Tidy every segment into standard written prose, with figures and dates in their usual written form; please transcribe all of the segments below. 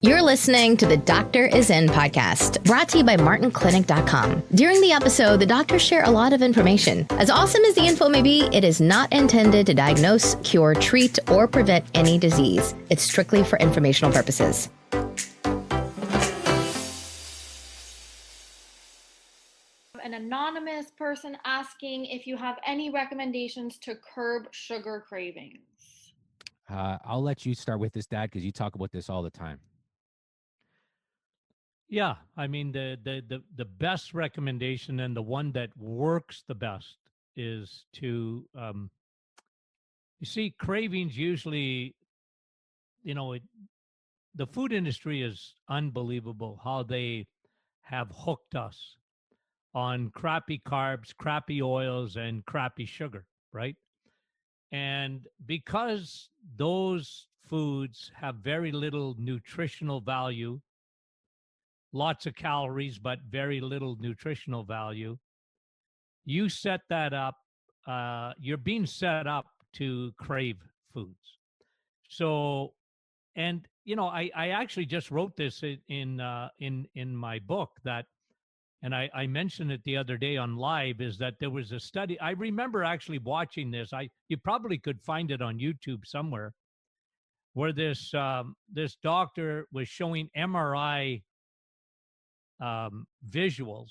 You're listening to the Doctor Is In podcast, brought to you by MartinClinic.com. During the episode, the doctors share a lot of information. As awesome as the info may be, it is not intended to diagnose, cure, treat, or prevent any disease. It's strictly for informational purposes. An anonymous person asking if you have any recommendations to curb sugar cravings. I'll let you start with this, Dad, because you talk about this all the time. Yeah, I mean the best recommendation and the one that works the best is to you see, cravings usually, the food industry is unbelievable how they have hooked us on crappy carbs, crappy oils, and crappy sugar, right? And because those foods have very little nutritional value, lots of calories, but very little nutritional value, you set that up. You're being set up to crave foods. So, and I actually just wrote this in my book that, and I mentioned it the other day on live, is that there was a study. I remember actually watching this. You probably could find it on YouTube somewhere, where this doctor was showing MRI visuals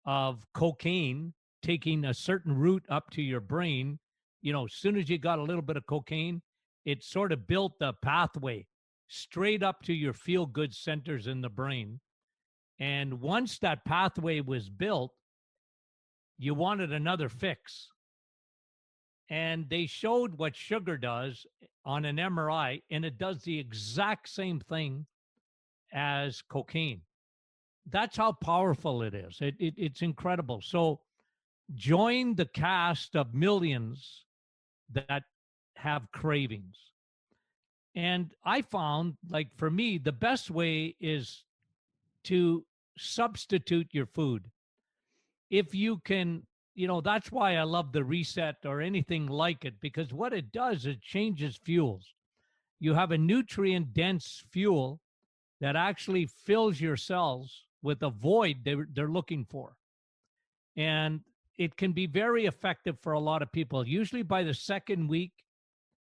of cocaine taking a certain route up to your brain. As soon as you got a little bit of cocaine, it sort of built the pathway straight up to your feel good centers in the brain. And once that pathway was built, you wanted another fix. And they showed what sugar does on an MRI, and it does the exact same thing as cocaine. That's how powerful it is. It's incredible. So join the cast of millions that have cravings. And I found, like, for me, the best way is to substitute your food. If you can, that's why I love the reset or anything like it, because what it does, it changes fuels. You have a nutrient dense fuel that actually fills your cells with a void they're looking for. And it can be very effective for a lot of people. Usually by the second week,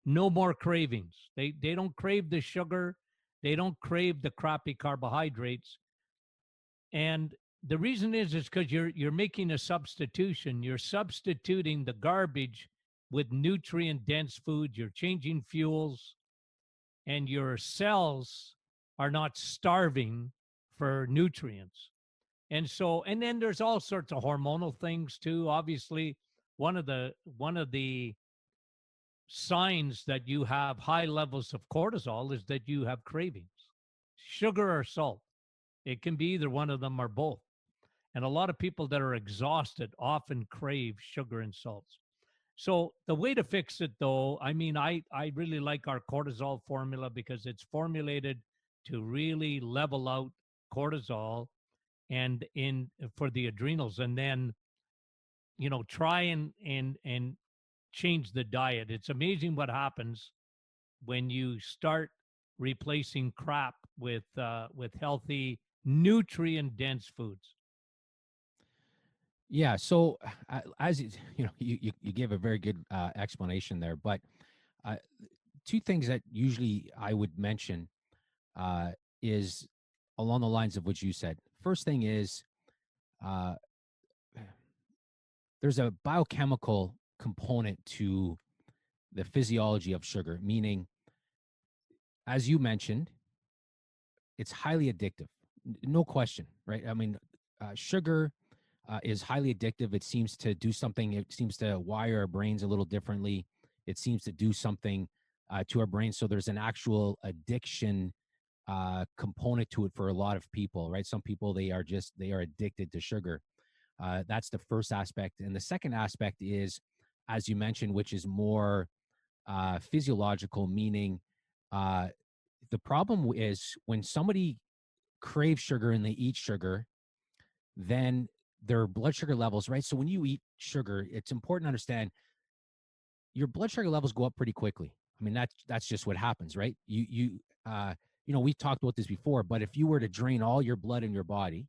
no more cravings. They don't crave the sugar. They don't crave the crappy carbohydrates. And the reason is because you're making a substitution. You're substituting the garbage with nutrient dense food. You're changing fuels, and your cells are not starving for nutrients. And so, and then there's all sorts of hormonal things too. Obviously, one of the signs that you have high levels of cortisol is that you have cravings, sugar or salt. It can be either one of them or both. And a lot of people that are exhausted often crave sugar and salts. So the way to fix it, though, I mean, I really like our cortisol formula because it's formulated to really level out cortisol and in for the adrenals, and then try and change the diet. It's amazing what happens when you start replacing crap with healthy, nutrient dense foods. Yeah. So, as you gave a very good explanation there, but two things that usually I would mention is along the lines of what you said. First thing is, uh, there's a biochemical component to the physiology of sugar, meaning, as you mentioned, it's highly addictive. No question, right? I mean, sugar is highly addictive. It seems to do something. It seems to wire our brains a little differently. It seems to do something to our brains. So there's an actual addiction component to it for a lot of people, right? Some people, they are addicted to sugar. That's the first aspect. And the second aspect is, as you mentioned, which is more physiological, meaning the problem is when somebody craves sugar and they eat sugar, then their blood sugar levels, right? So when you eat sugar, it's important to understand your blood sugar levels go up pretty quickly. I mean, that's just what happens, right? we've talked about this before, but if you were to drain all your blood in your body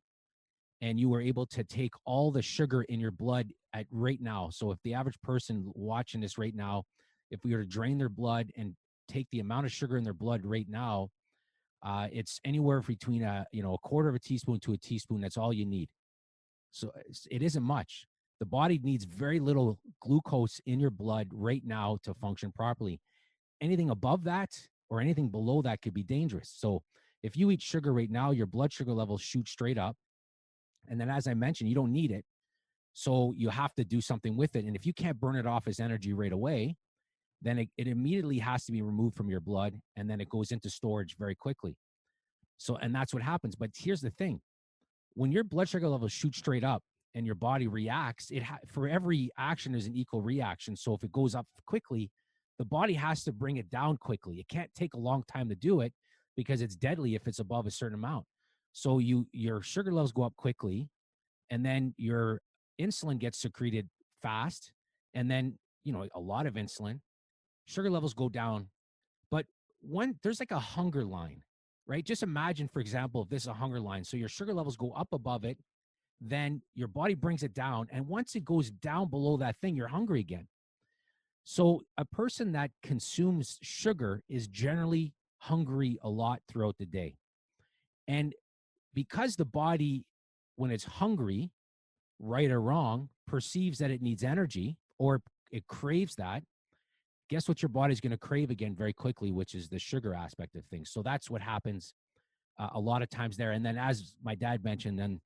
and you were able to take all the sugar in your blood at right now. So if the average person watching this right now, if we were to drain their blood and take the amount of sugar in their blood right now, it's anywhere between a quarter of a teaspoon to a teaspoon. That's all you need. So it isn't much. The body needs very little glucose in your blood right now to function properly. Anything above that or anything below that could be dangerous. So if you eat sugar right now, your blood sugar levels shoot straight up. And then, as I mentioned, you don't need it. So you have to do something with it. And if you can't burn it off as energy right away, then it immediately has to be removed from your blood. And then it goes into storage very quickly. So, and that's what happens. But here's the thing. When your blood sugar levels shoot straight up and your body reacts, for every action, there's an equal reaction. So if it goes up quickly, the body has to bring it down quickly. It can't take a long time to do it because it's deadly if it's above a certain amount. So your sugar levels go up quickly, and then your insulin gets secreted fast, and then a lot of insulin. Sugar levels go down, but there's like a hunger line, right? Just imagine, for example, if this is a hunger line, so your sugar levels go up above it, then your body brings it down, and once it goes down below that thing, you're hungry again. So a person that consumes sugar is generally hungry a lot throughout the day. And because the body, when it's hungry, right or wrong, perceives that it needs energy or it craves that, guess what your body's going to crave again very quickly, which is the sugar aspect of things. So that's what happens a lot of times there. And then, as my dad mentioned, then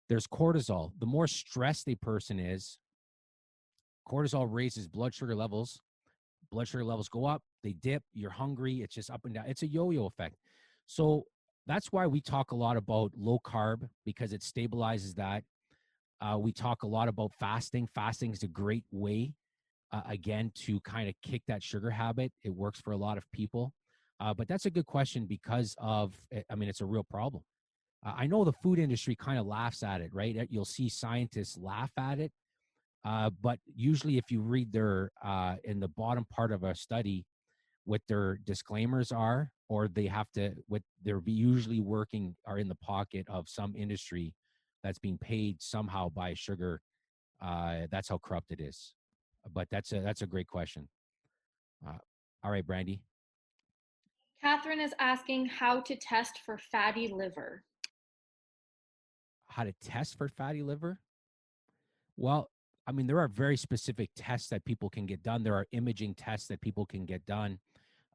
there's cortisol. The more stressed a person is, cortisol raises blood sugar levels. Blood sugar levels go up, they dip, you're hungry, it's just up and down. It's a yo-yo effect. So that's why we talk a lot about low carb, because it stabilizes that. We talk a lot about fasting. Fasting is a great way, again, to kind of kick that sugar habit. It works for a lot of people. But that's a good question because it's a real problem. I know the food industry kind of laughs at it, right? You'll see scientists laugh at it. But usually if you read their, in the bottom part of a study, what their disclaimers are, or what they're usually working are in the pocket of some industry that's being paid somehow by sugar. That's how corrupt it is. But that's a great question. All right, Brandy. Catherine is asking how to test for fatty liver. How to test for fatty liver? Well, there are very specific tests that people can get done. There are imaging tests that people can get done.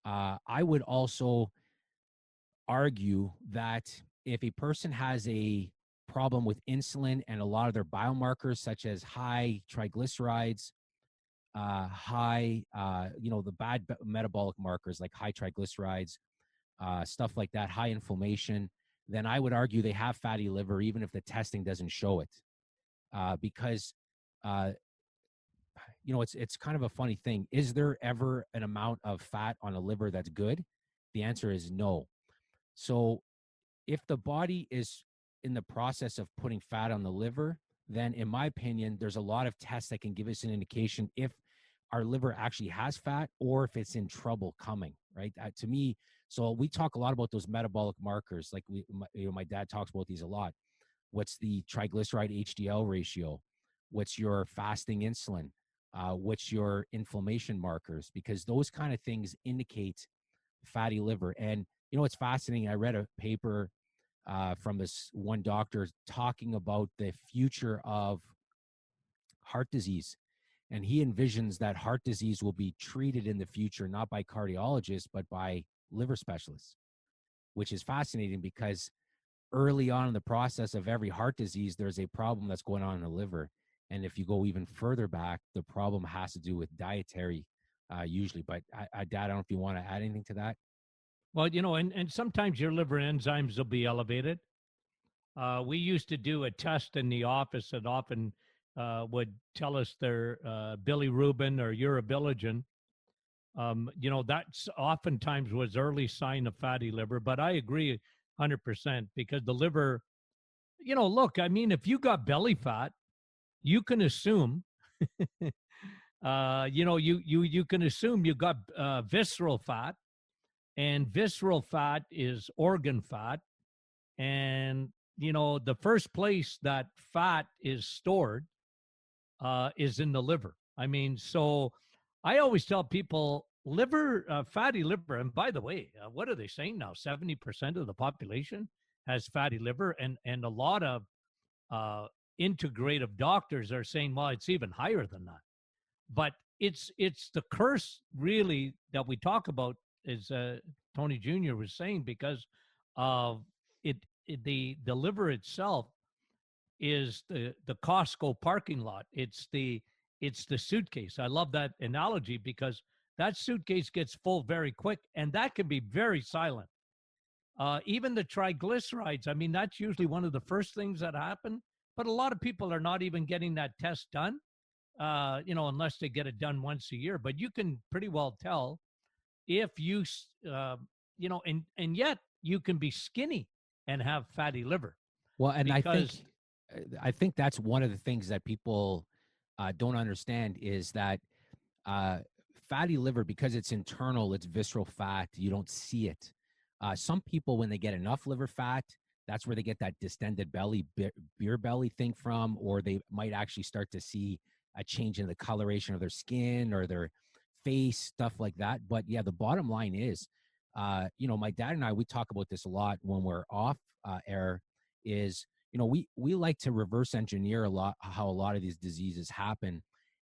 I would also argue that if a person has a problem with insulin and a lot of their biomarkers, such as high triglycerides, the bad metabolic markers like high triglycerides, stuff like that, high inflammation, then I would argue they have fatty liver, even if the testing doesn't show it. Because it's kind of a funny thing. Is there ever an amount of fat on a liver that's good? The answer is no. So if the body is in the process of putting fat on the liver, then in my opinion, there's a lot of tests that can give us an indication if our liver actually has fat or if it's in trouble coming, right? To me, so we talk a lot about those metabolic markers. Like my dad talks about these a lot. What's the triglyceride HDL ratio? What's your fasting insulin? What's your inflammation markers? Because those kind of things indicate fatty liver. And it's fascinating. I read a paper from this one doctor talking about the future of heart disease. And he envisions that heart disease will be treated in the future, not by cardiologists, but by liver specialists, which is fascinating because early on in the process of every heart disease, there's a problem that's going on in the liver. And if you go even further back, the problem has to do with dietary usually. But Dad, I don't know if you want to add anything to that. Well, and sometimes your liver enzymes will be elevated. We used to do a test in the office that often would tell us their bilirubin or urobilinogen. That's oftentimes was early sign of fatty liver. But I agree 100% because the liver, look, if you got belly fat, you can assume, you can assume you got visceral fat. and visceral fat is organ fat. And, the first place that fat is stored is in the liver. I mean, so I always tell people fatty liver. And by the way, what are they saying now? 70% of the population has fatty liver, and a lot of integrative doctors are saying, well, it's even higher than that. But it's the curse really that we talk about, as Tony Jr. was saying, because of the liver itself is the Costco parking lot. It's the suitcase. I love that analogy because that suitcase gets full very quick, and that can be very silent. Even the triglycerides, I mean, that's usually one of the first things that happen. But a lot of people are not even getting that test done, unless they get it done once a year. But you can pretty well tell if and yet you can be skinny and have fatty liver. Well, and Because I think that's one of the things that people don't understand is that uh, fatty liver, because it's internal, it's visceral fat. You don't see it. Some people, when they get enough liver fat, that's where they get that distended belly, beer belly thing from, or they might actually start to see a change in the coloration of their skin or their face, stuff like that. But yeah, the bottom line is, my dad and I, we talk about this a lot when we're off air. Is we like to reverse engineer a lot how a lot of these diseases happen,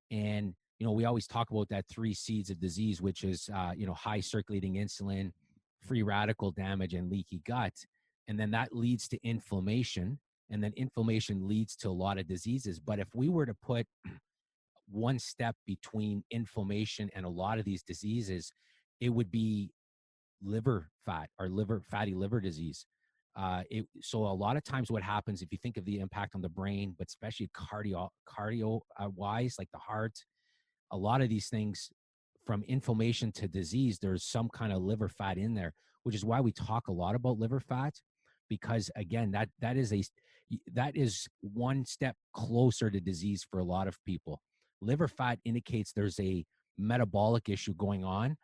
and we always talk about that 3 seeds of disease, which is high circulating insulin, free radical damage, and leaky gut. And then that leads to inflammation, and then inflammation leads to a lot of diseases. But if we were to put one step between inflammation and a lot of these diseases, it would be liver fat or fatty liver disease. So a lot of times what happens, if you think of the impact on the brain, but especially cardio wise, like the heart, a lot of these things, from inflammation to disease, there's some kind of liver fat in there, which is why we talk a lot about liver fat, because again, that is one step closer to disease for a lot of people. Liver fat indicates there's a metabolic issue going on,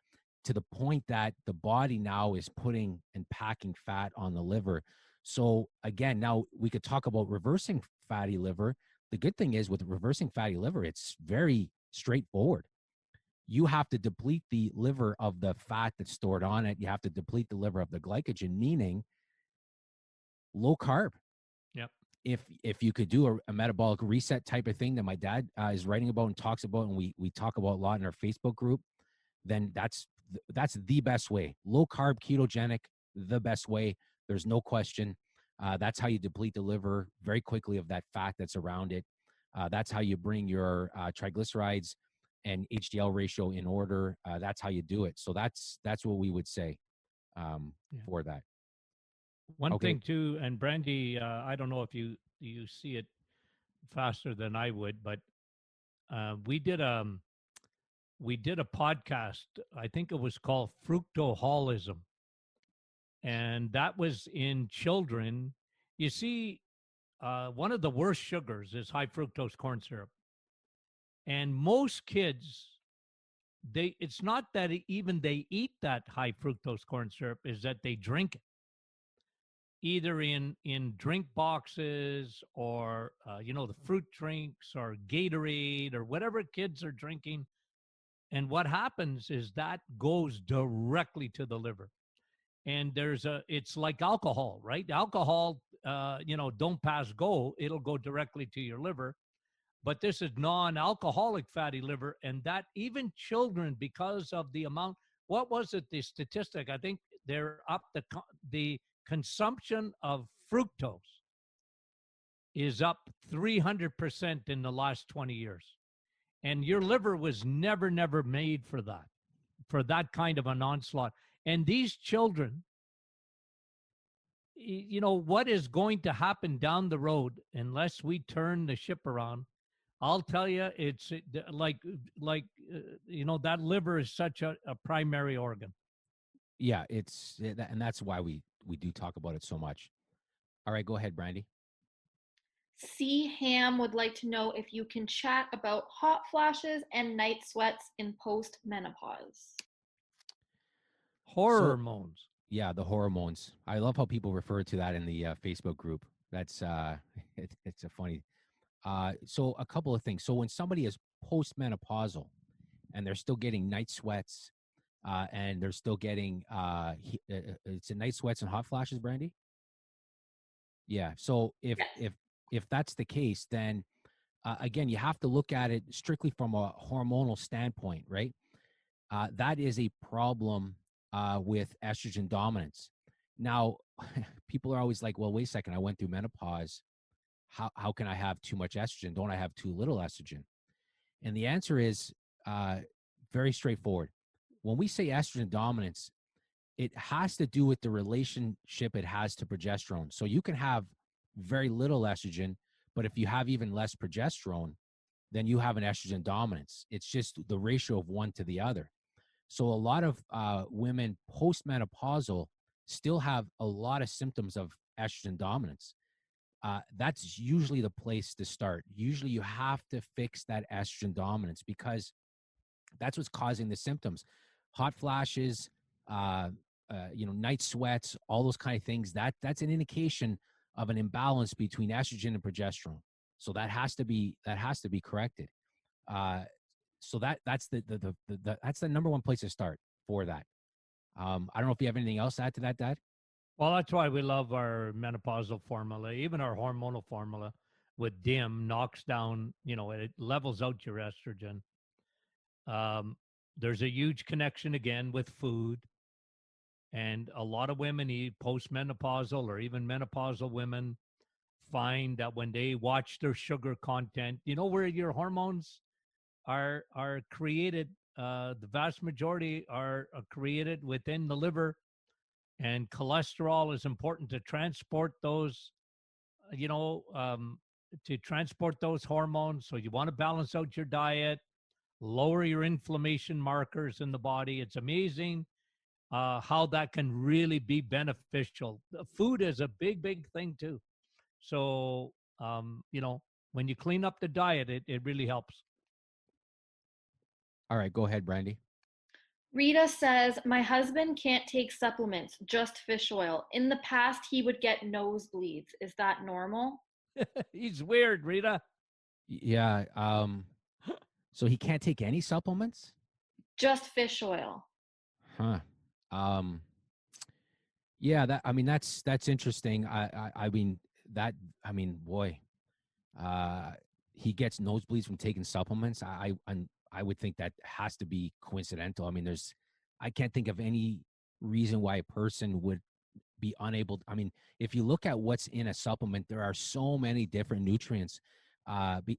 to the point that the body now is putting and packing fat on the liver. So again, now we could talk about reversing fatty liver. The good thing is, with reversing fatty liver, it's very straightforward. You have to deplete the liver of the fat that's stored on it. You have to deplete the liver of the glycogen, meaning low carb. Yep. If you could do a metabolic reset type of thing that my dad is writing about and talks about, and we talk about a lot in our Facebook group, then that's the best way. Low carb, ketogenic, the best way. There's no question. That's how you deplete the liver very quickly of that fat that's around it. That's how you bring your triglycerides and HDL ratio in order. That's how you do it. So that's what we would say for that. one Okay. thing too, and Brandy, I don't know if you see it faster than I would, but we did a podcast. I think it was called Fructoholism, and that was in children. You see, one of the worst sugars is high fructose corn syrup, and most kids, it's not that even they eat that high fructose corn syrup, is that they drink it either in drink boxes or the fruit drinks or Gatorade or whatever kids are drinking. And what happens is that goes directly to the liver. And it's like alcohol, right? Alcohol, don't pass go, it'll go directly to your liver. But this is non-alcoholic fatty liver, and that even children, because of the amount, what was it, the statistic? I think they're up the consumption of fructose is up 300% in the last 20 years. And your liver was never made for that kind of an onslaught. And these children, what is going to happen down the road unless we turn the ship around? I'll tell you, it's like that liver is such a primary organ. Yeah, and that's why we do talk about it so much. All right, go ahead, Brandy. C. Ham would like to know if you can chat about hot flashes and night sweats in post-menopause. Hormones. Yeah, the hormones. I love how people refer to that in the Facebook group. That's it's a funny. So a couple of things. So when somebody is postmenopausal and they're still getting night sweats, and they're still getting it's a night sweats and hot flashes, Brandy. Yeah. So Yes. if that's the case, then again, you have to look at it strictly from a hormonal standpoint, right? That is a problem with estrogen dominance. Now, people are always like, well, wait a second, I went through menopause. How can I have too much estrogen? Don't I have too little estrogen? And the answer is very straightforward. When we say estrogen dominance, it has to do with the relationship it has to progesterone. So you can have very little estrogen, but if you have even less progesterone, then you have an estrogen dominance. It's just the ratio of one to the other. So a lot of women postmenopausal still have a lot of symptoms of estrogen dominance. That's usually the place to start. Usually you have to fix that estrogen dominance because that's what's causing the symptoms. Hot flashes, night sweats, all those kind of things. That's an indication of an imbalance between estrogen and progesterone. So that has to be corrected. So that's that's the number one place to start for that. I don't know if you have anything else to add to that, Dad. Well, that's why we love our menopausal formula, even our hormonal formula with DIM knocks down, it levels out your estrogen. There's a huge connection again with food. And a lot of women, postmenopausal or even menopausal women, find that when they watch their sugar content, where your hormones are created, the vast majority are created within the liver, and cholesterol is important to transport those, to transport those hormones. So you want to balance out your diet, lower your inflammation markers in the body. It's amazing how that can really be beneficial. Food is a big thing too. So, when you clean up the diet, it really helps. All right, go ahead, Brandy. Rita says, my husband can't take supplements, just fish oil. In the past, he would get nosebleeds. Is that normal? He's weird, Rita. Yeah. So he can't take any supplements? Just fish oil. Huh. Um, yeah, that's interesting. Boy, uh, he gets nosebleeds from taking supplements. I would think that has to be coincidental. I mean, I can't think of any reason why a person would be unable. If you look at what's in a supplement, there are so many different nutrients, and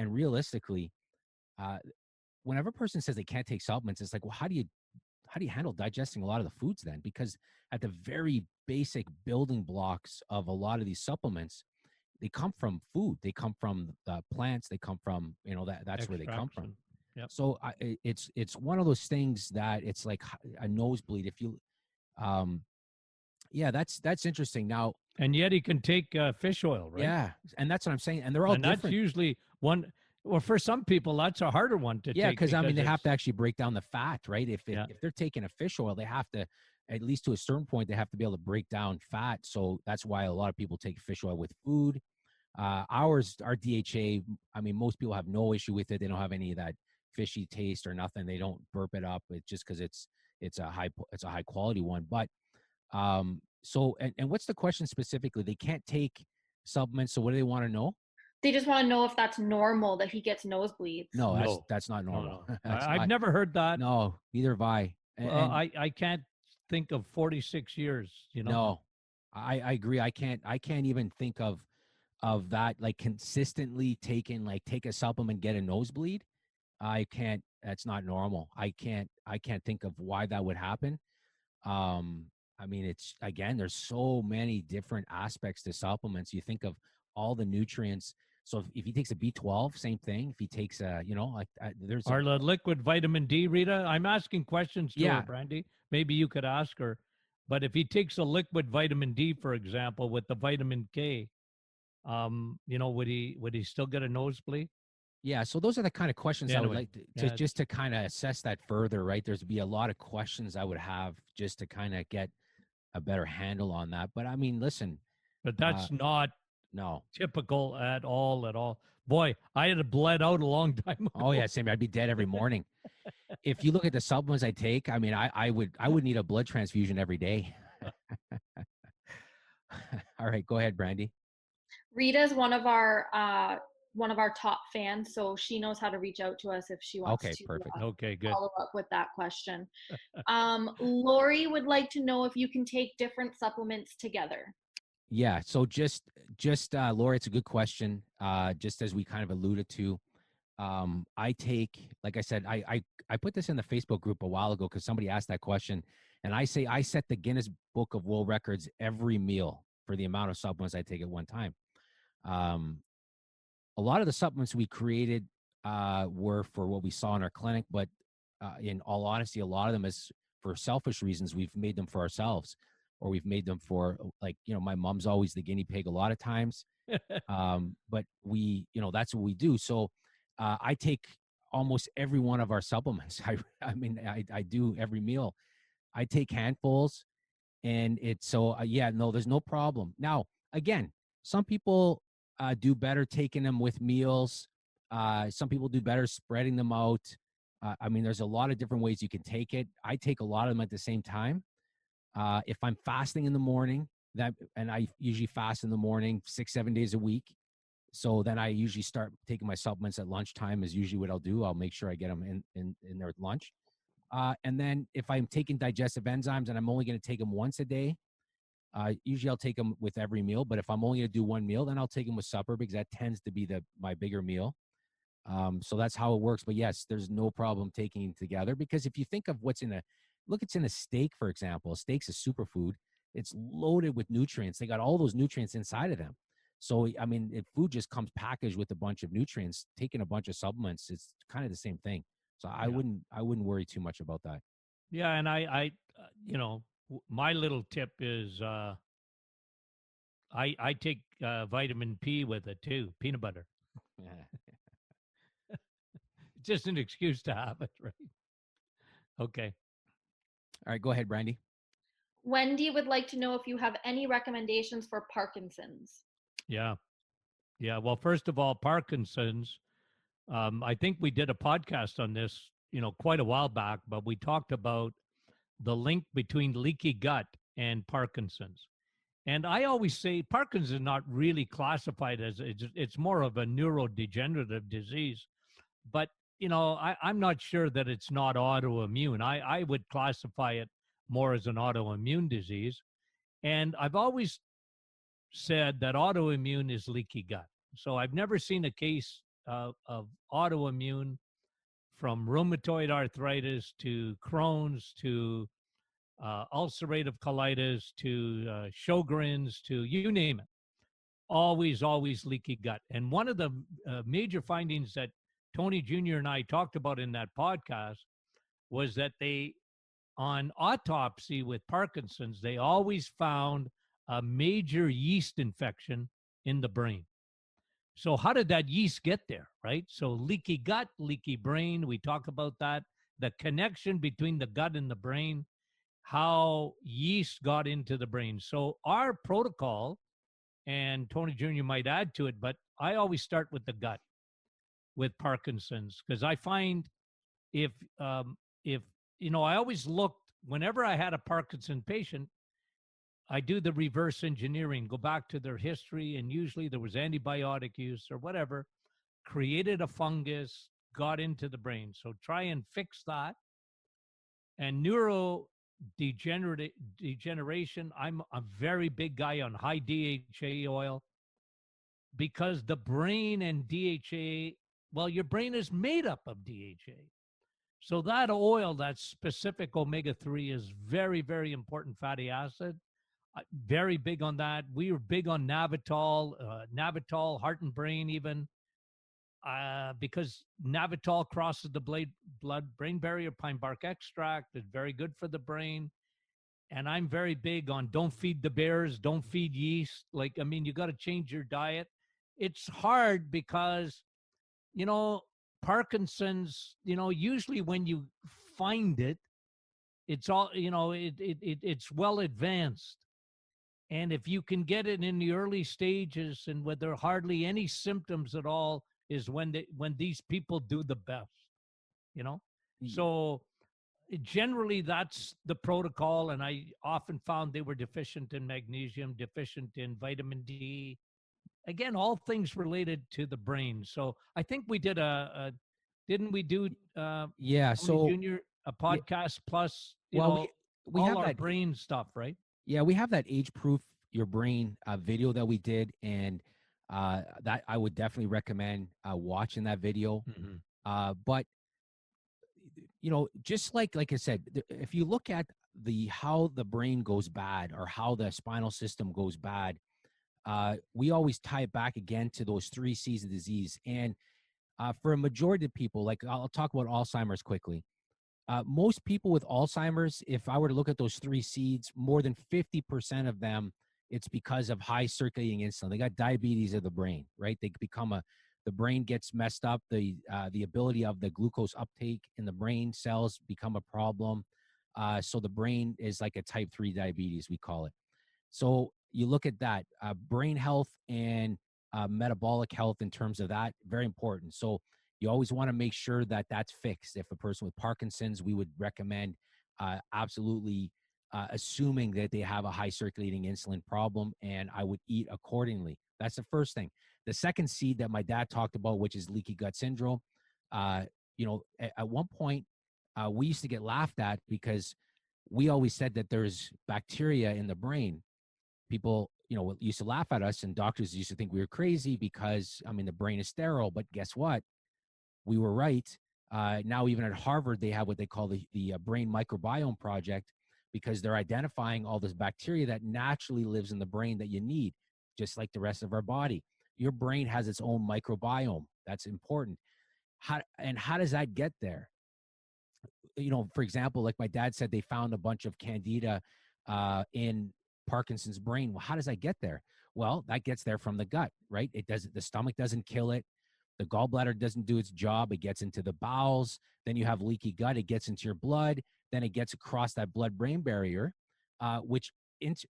realistically, whenever a person says they can't take supplements, it's like, well, how do you handle digesting a lot of the foods then? Because at the very basic building blocks of a lot of these supplements, they come from food. They come from plants. They come from, that's where they come from. Yep. So it's one of those things that it's like a nosebleed. If you, yeah, that's interesting. Now, and yet he can take fish oil, right? Yeah, and that's what I'm saying. And they're all different. That's usually one. Well, for some people, that's a harder one to take. Yeah, because they have to actually break down the fat, right? If they're taking a fish oil, they have to, at least to a certain point, they have to be able to break down fat. So that's why a lot of people take fish oil with food. Our DHA, most people have no issue with it. They don't have any of that fishy taste or nothing. They don't burp it up. It's just because it's a high quality one. But so what's the question specifically? They can't take supplements. So what do they want to know? They just want to know if that's normal that he gets nosebleeds. No, that's not normal. No. I've never heard that. No, neither have I. I can't think of 46 years. No, I agree. I can't even think of that, like consistently take a supplement, get a nosebleed. I can't. That's not normal. I can't think of why that would happen. It's, again, there's so many different aspects to supplements. You think of all the nutrients. So if he takes a B12, same thing. If he takes there's the liquid vitamin D, Rita. I'm asking questions to her, Brandy. Maybe you could ask her. But if he takes a liquid vitamin D, for example, with the vitamin K, would he still get a nosebleed? Yeah, so those are the kind of questions I would Anyway, like to yeah, just to kind of assess that further, right? There's be a lot of questions I would have just to kind of get a better handle on that. But I mean, listen, but uh, that's not no. typical at all, at all. Boy, I had bled out a long time Oh yeah, ago. same. I'd be dead every morning. If you look at the supplements I take, I mean, I would need a blood transfusion every day. All right, go ahead, Brandy. Rita's one of our top fans, so she knows how to reach out to us if she wants Okay, to perfect. Okay, good. follow up with that question. Lori would like to know if you can take different supplements together. Yeah, so just Laura, it's a good question. Just as we kind of alluded to, I take, like I said, I put this in the Facebook group a while ago because somebody asked that question, and I say I set the Guinness Book of World Records every meal for the amount of supplements I take at one time. Um, a lot of the supplements we created were for what we saw in our clinic, but in all honesty, a lot of them is for selfish reasons. We've made them for ourselves, or we've made them for, like, my mom's always the guinea pig a lot of times. But that's what we do. So I take almost every one of our supplements. I mean, I do every meal. I take handfuls, and it's so yeah, no, there's no problem. Now, again, some people do better taking them with meals. Some people do better spreading them out. I mean, there's a lot of different ways you can take it. I take a lot of them at the same time. If I'm fasting in the morning, and I usually fast in the morning 6-7 days a week. So then I usually start taking my supplements at lunchtime is usually what I'll do. I'll make sure I get them in there at lunch. And then if I'm taking digestive enzymes and I'm only going to take them once a day, usually I'll take them with every meal. But if I'm only going to do one meal, then I'll take them with supper because that tends to be my bigger meal. So that's how it works. But yes, there's no problem taking it together because if you think of it's in a steak, for example. A steak's a superfood. It's loaded with nutrients. They got all those nutrients inside of them. So, I mean, if food just comes packaged with a bunch of nutrients, taking a bunch of supplements, it's kind of the same thing. So I Yeah. wouldn't worry too much about that. Yeah, and my little tip is I take vitamin P with it too, peanut butter. Just an excuse to have it, right? Okay. All right, go ahead, Brandy. Wendy would like to know if you have any recommendations for Parkinson's. Yeah. Yeah. Well, first of all, Parkinson's. I think we did a podcast on this, quite a while back, but we talked about the link between leaky gut and Parkinson's. And I always say Parkinson's is not really classified as it's more of a neurodegenerative disease. But, I'm not sure that it's not autoimmune. I would classify it more as an autoimmune disease. And I've always said that autoimmune is leaky gut. So I've never seen a case of autoimmune from rheumatoid arthritis to Crohn's to ulcerative colitis to Sjogren's to you name it. Always leaky gut. And one of the major findings that Tony Jr. and I talked about in that podcast was that on autopsy with Parkinson's, they always found a major yeast infection in the brain. So how did that yeast get there, right? So leaky gut, leaky brain, we talk about that, the connection between the gut and the brain, how yeast got into the brain. So our protocol, and Tony Jr. might add to it, but I always start with the gut with Parkinson's because I find if I always looked whenever I had a Parkinson patient, I do the reverse engineering, go back to their history, and usually there was antibiotic use or whatever, created a fungus, got into the brain. So try and fix that. And degeneration, I'm a very big guy on high DHA oil because the brain and DHA, well, your brain is made up of DHA. So that oil, that specific omega-3 is very, very important fatty acid. Very big on that. We were big on Navitol, heart and brain even, because Navitol crosses the blood-brain barrier. Pine bark extract is very good for the brain. And I'm very big on don't feed the bears, don't feed yeast. You got to change your diet. It's hard because Parkinson's, usually when you find it, it's all, it's well advanced. And if you can get it in the early stages and where there are hardly any symptoms at all, is when these people do the best, you know? So generally that's the protocol. And I often found they were deficient in magnesium, deficient in vitamin D. Again, all things related to the brain. So I think we did didn't we do, Yeah. Tony So, Jr., a podcast plus, well, we all have our that. brain stuff, right? Yeah, we have that age proof your brain video that we did, and that I would definitely recommend watching that video. But just like I said, if you look at how the brain goes bad or how the spinal system goes bad, we always tie it back again to those 3 C's of disease. And for a majority of people, like I'll talk about Alzheimer's quickly. Most people with Alzheimer's, if I were to look at those 3 C's, more than 50% of them, it's because of high circulating insulin. They got diabetes of the brain, right? They become the brain gets messed up. The ability of the glucose uptake in the brain cells become a problem. So the brain is like a type 3 diabetes, we call it. So you look at that, brain health and metabolic health in terms of that, very important. So you always want to make sure that that's fixed. If a person with Parkinson's, we would recommend absolutely assuming that they have a high circulating insulin problem, and I would eat accordingly. That's the first thing. The second C that my dad talked about, which is leaky gut syndrome. At one point, we used to get laughed at because we always said that there's bacteria in the brain. People, used to laugh at us, and doctors used to think we were crazy because, the brain is sterile. But guess what? We were right. Now, even at Harvard, they have what they call the Brain Microbiome Project, because they're identifying all this bacteria that naturally lives in the brain that you need, just like the rest of our body. Your brain has its own microbiome. That's important. How does that get there? For example, like my dad said, they found a bunch of candida in Parkinson's brain. Well, how does that get there? Well, that gets there from the gut, right? The stomach doesn't kill it. The gallbladder doesn't do its job. It gets into the bowels. Then you have leaky gut. It gets into your blood. Then it gets across that blood-brain barrier, which,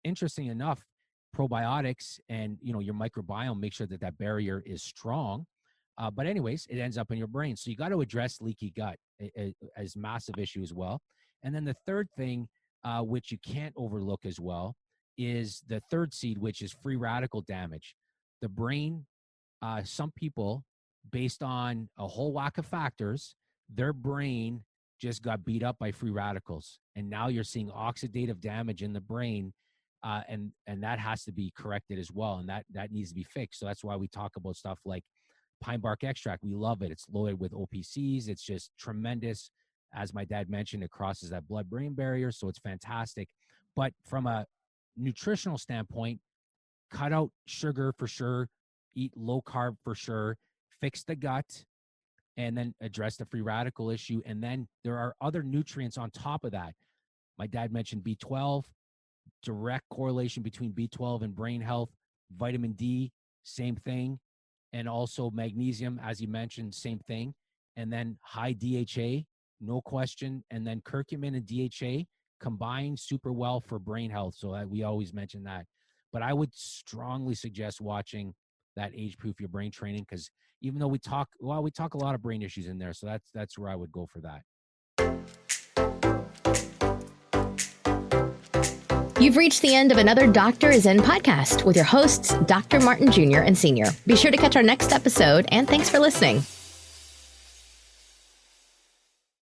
interesting enough, probiotics and, your microbiome make sure that barrier is strong. But anyways, it ends up in your brain. So you got to address leaky gut as massive issue as well. And then the third thing, which you can't overlook as well, is the third seed, which is free radical damage. The brain, some people, based on a whole whack of factors, their brain just got beat up by free radicals. And now you're seeing oxidative damage in the brain. And that has to be corrected as well. And that needs to be fixed. So that's why we talk about stuff like pine bark extract. We love it. It's loaded with OPCs. It's just tremendous. As my dad mentioned, it crosses that blood-brain barrier. So it's fantastic. But from a nutritional standpoint, cut out sugar for sure, eat low carb for sure, fix the gut, and then address the free radical issue. And then there are other nutrients on top of that. My dad mentioned B12, direct correlation between B12 and brain health. Vitamin D, same thing. And also magnesium, as you mentioned, same thing. And then high DHA, no question. And then curcumin and DHA combine super well for brain health. So we always mention that. But I would strongly suggest watching that Age Proof Your Brain training, because even though we talk a lot of brain issues in there. So that's where I would go for that. You've reached the end of another Doctor is In podcast with your hosts, Dr. Martin Jr. and Sr. Be sure to catch our next episode, and thanks for listening.